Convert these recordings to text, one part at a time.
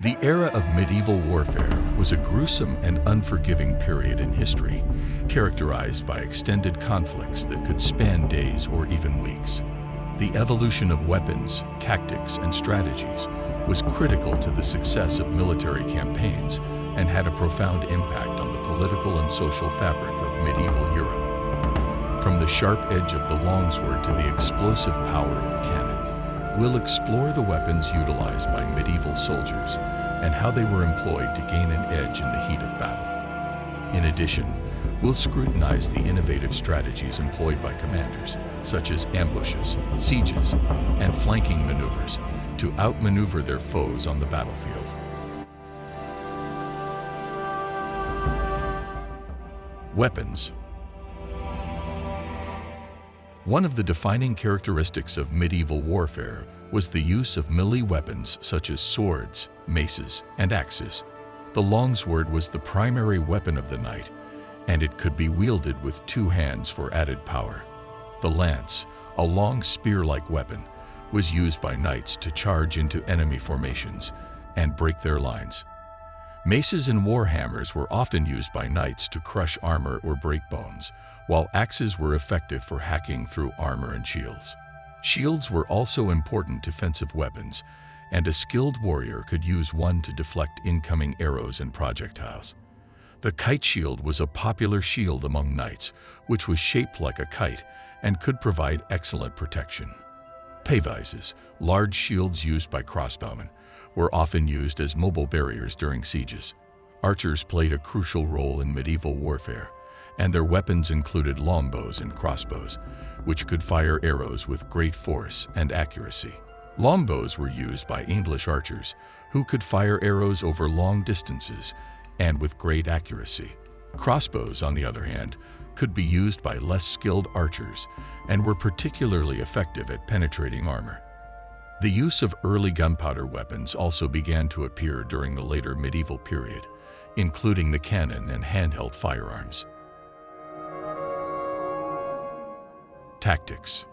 The era of medieval warfare was a gruesome and unforgiving period in history, characterized by extended conflicts that could span days or even weeks. The evolution of weapons, tactics, and strategies was critical to the success of military campaigns and had a profound impact on the political and social fabric of medieval Europe. From the sharp edge of the longsword to the explosive power of the cannon, we'll explore the weapons utilized by medieval soldiers and how they were employed to gain an edge in the heat of battle. In addition, we'll scrutinize the innovative strategies employed by commanders, such as ambushes, sieges, and flanking maneuvers, to outmaneuver their foes on the battlefield. Weapons. One of the defining characteristics of medieval warfare was the use of melee weapons such as swords, maces, and axes. The longsword was the primary weapon of the knight, and it could be wielded with two hands for added power. The lance, a long spear-like weapon, was used by knights to charge into enemy formations and break their lines. Maces and warhammers were often used by knights to crush armor or break bones, while axes were effective for hacking through armor and shields. Shields were also important defensive weapons, and a skilled warrior could use one to deflect incoming arrows and projectiles. The kite shield was a popular shield among knights, which was shaped like a kite and could provide excellent protection. Pavises, large shields used by crossbowmen, were often used as mobile barriers during sieges. Archers played a crucial role in medieval warfare, and their weapons included longbows and crossbows, which could fire arrows with great force and accuracy. Longbows were used by English archers, who could fire arrows over long distances and with great accuracy. Crossbows, on the other hand, could be used by less skilled archers and were particularly effective at penetrating armor. The use of early gunpowder weapons also began to appear during the later medieval period, including the cannon and handheld firearms. Tactics.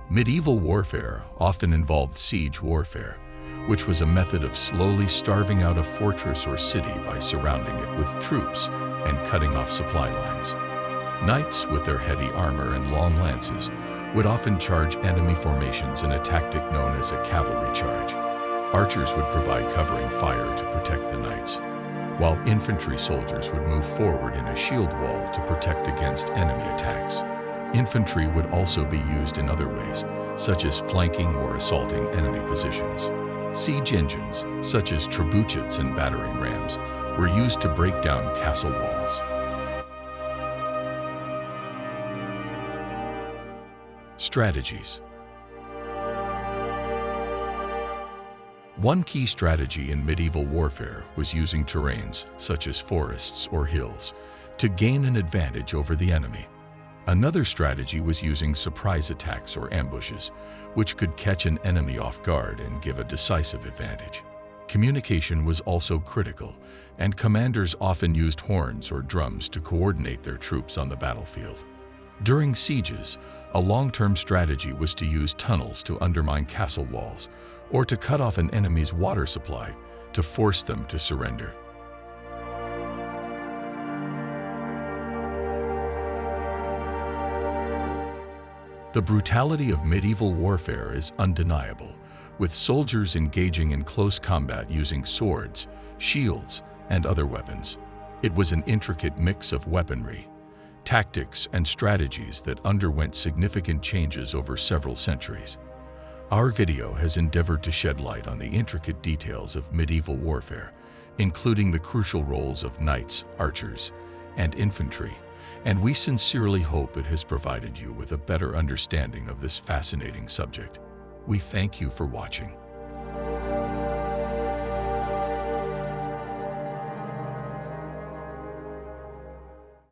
Medieval warfare often involved siege warfare, which was a method of slowly starving out a fortress or city by surrounding it with troops and cutting off supply lines. Knights, with their heavy armor and long lances, would often charge enemy formations in a tactic known as a cavalry charge. Archers would provide covering fire to protect the knights, while infantry soldiers would move forward in a shield wall to protect against enemy attacks. Infantry would also be used in other ways, such as flanking or assaulting enemy positions. Siege engines, such as trebuchets and battering rams, were used to break down castle walls. Strategies. One key strategy in medieval warfare was using terrains, such as forests or hills, to gain an advantage over the enemy. Another strategy was using surprise attacks or ambushes, which could catch an enemy off guard and give a decisive advantage. Communication was also critical, and commanders often used horns or drums to coordinate their troops on the battlefield. During sieges, a long-term strategy was to use tunnels to undermine castle walls, or to cut off an enemy's water supply to force them to surrender. The brutality of medieval warfare is undeniable, with soldiers engaging in close combat using swords, shields, and other weapons. It was an intricate mix of weaponry, tactics, and strategies that underwent significant changes over several centuries. Our video has endeavored to shed light on the intricate details of medieval warfare, including the crucial roles of knights, archers, and infantry, and we sincerely hope it has provided you with a better understanding of this fascinating subject. We thank you for watching.